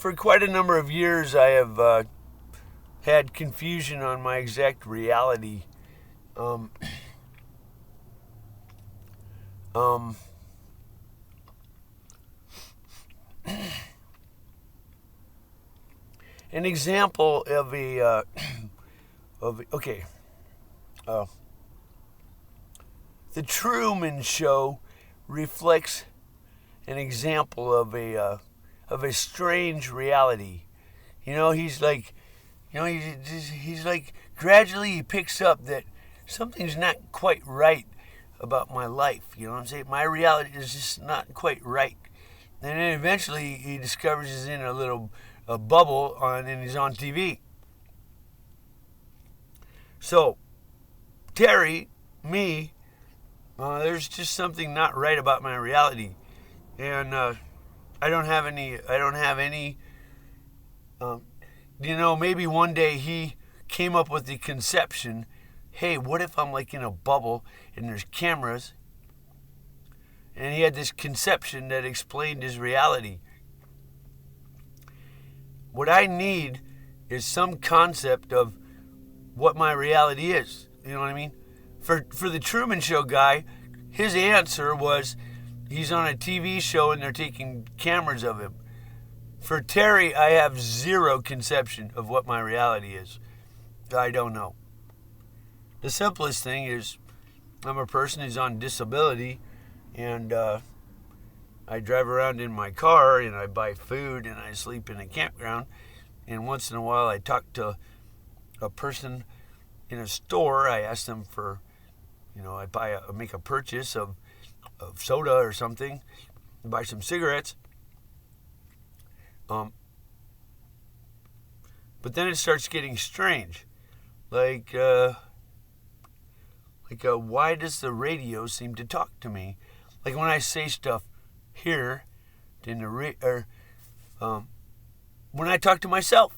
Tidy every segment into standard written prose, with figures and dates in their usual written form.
for quite a number of years, I have had confusion on my exact reality. Um, um, an example of uh, the Truman Show reflects an example of a strange reality. He's like, he's like gradually he picks up that something's not quite right about my life. You know what I'm saying? My reality is just not quite right. And then eventually he discovers he's in a bubble and he's on TV. So Terry, me, there's just something not right about my reality, and I don't have any. Maybe one day he came up with the conception, hey, what if I'm like in a bubble and there's cameras? And he had this conception that explained his reality. What I need is some concept of what my reality is. You know what I mean? For the Truman Show guy, his answer was he's on a TV show and they're taking cameras of him. For Terry, I have zero conception of what my reality is. I don't know. The simplest thing is I'm a person who's on disability, and I drive around in my car and I buy food and I sleep in a campground, and once in a while I talk to a person in a store. I ask them for, I make a purchase of soda or something, buy some cigarettes. But then it starts getting strange. Why does the radio seem to talk to me? Like when I say stuff here, in the when I talk to myself,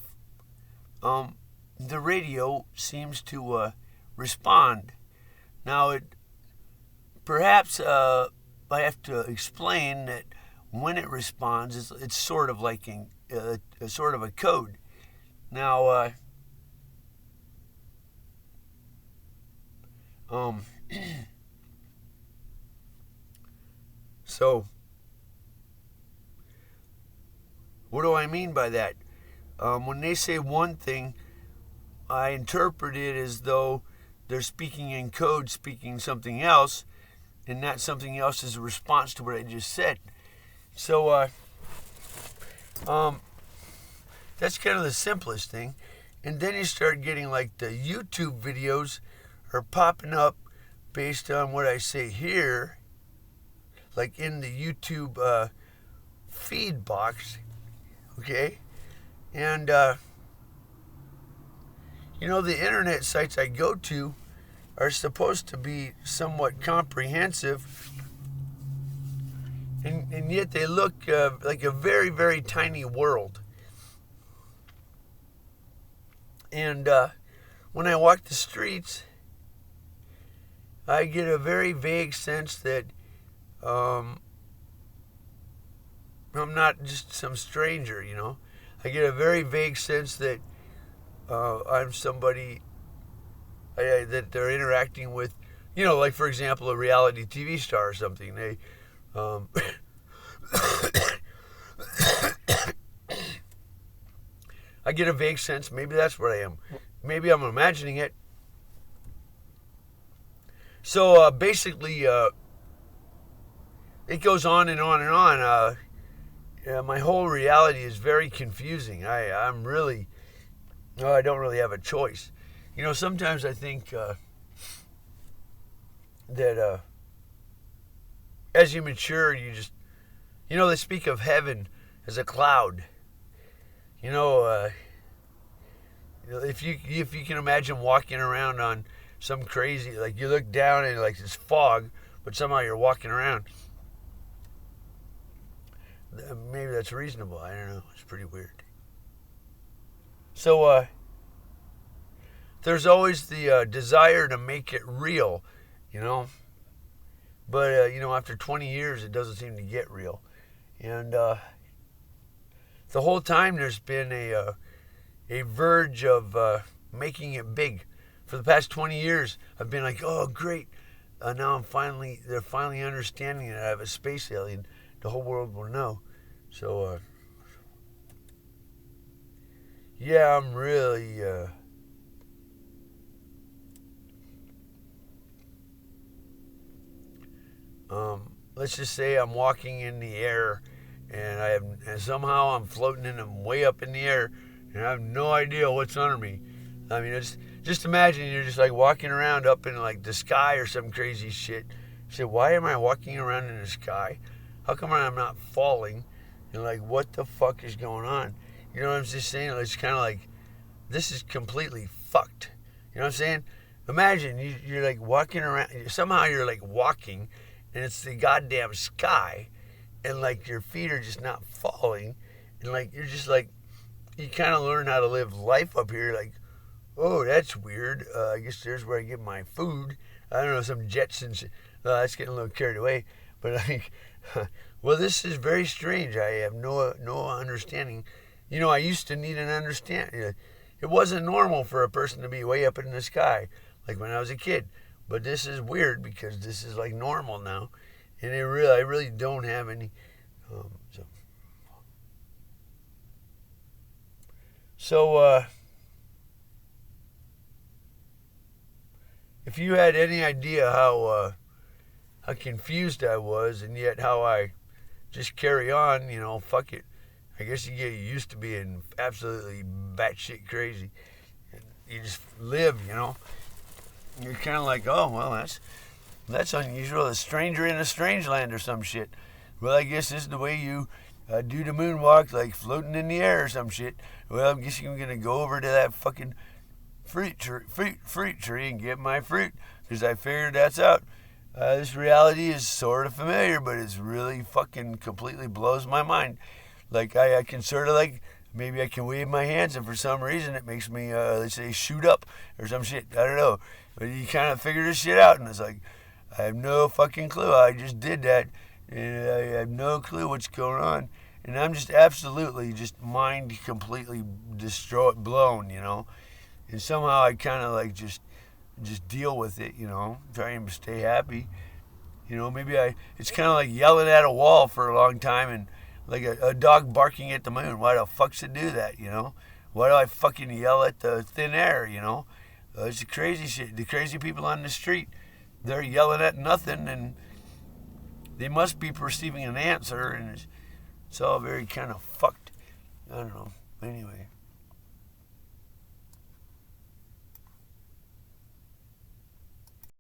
the radio seems to respond. Now, perhaps I have to explain that when it responds, it's sort of like a sort of a code. Now, so what do I mean by that? When they say one thing, I interpret it as though they're speaking in code, speaking something else, and that something else is a response to what I just said. So, that's kind of the simplest thing. And then you start getting like the YouTube videos are popping up based on what I say here, like in the YouTube feed box, okay? And, the internet sites I go to are supposed to be somewhat comprehensive, and yet they look like a very, very tiny world. And when I walk the streets, I get a very vague sense that I'm not just some stranger, I get a very vague sense that I'm somebody that they're interacting with, like, for example, a reality TV star or something. They, I get a vague sense, maybe that's what I am. Maybe I'm imagining it. So basically, it goes on and on and on. My whole reality is very confusing. I don't really have a choice. Sometimes I think that as you mature, you just, they speak of heaven as a cloud. If you can imagine walking around on some crazy, like you look down and like it's fog, but somehow you're walking around. Maybe that's reasonable. I don't know. It's pretty weird. So there's always the desire to make it real, But after 20 years, it doesn't seem to get real, and the whole time there's been a verge of making it big. For the past 20 years, I've been like, oh, great. Now they're finally understanding that I have a space alien. The whole world will know. So, yeah, I'm really, let's just say I'm walking in the air and somehow I'm floating in them way up in the air and I have no idea what's under me. I mean, just imagine you're just like walking around up in like the sky or some crazy shit. You say, why am I walking around in the sky? How come I'm not falling? And like, what the fuck is going on? You know what I'm just saying? It's kind of like, this is completely fucked. You know what I'm saying? Imagine you're like walking around, somehow you're like walking, and it's the goddamn sky, and like your feet are just not falling, and like you're just like, you kind of learn how to live life up here. Like, oh, that's weird. I guess there's where I get my food. I don't know, some Jetsons. That's getting a little carried away. But I think, well, this is very strange. I have no understanding. You know, I used to need an understanding. It wasn't normal for a person to be way up in the sky, like when I was a kid. But this is weird because this is like normal now. And I really don't have any. So if you had any idea how confused I was, and yet how I just carry on, you know, fuck it. I guess you get used to being absolutely batshit crazy. You just live, you know. You're kind of like, oh, well, that's unusual. A stranger in a strange land or some shit. Well, I guess this is the way you do the moonwalk, like floating in the air or some shit. Well, I guess I'm going to go over to that fucking fruit tree and get my fruit, because I figured that's out. This reality is sort of familiar, but it's really fucking completely blows my mind. Like, I can sort of like, maybe I can wave my hands, and for some reason it makes me, let's say, shoot up or some shit. I don't know. But you kind of figure this shit out, and it's like, I have no fucking clue. I just did that, and I have no clue what's going on. And I'm just absolutely just mind completely blown, you know. And somehow I kind of like just deal with it, you know, trying to stay happy. You know, maybe it's kind of like yelling at a wall for a long time, and like a dog barking at the moon. Why the fuck should do that, you know? Why do I fucking yell at the thin air, you know? It's the crazy shit. The crazy people on the street, they're yelling at nothing, and they must be perceiving an answer, and it's all very kind of fucked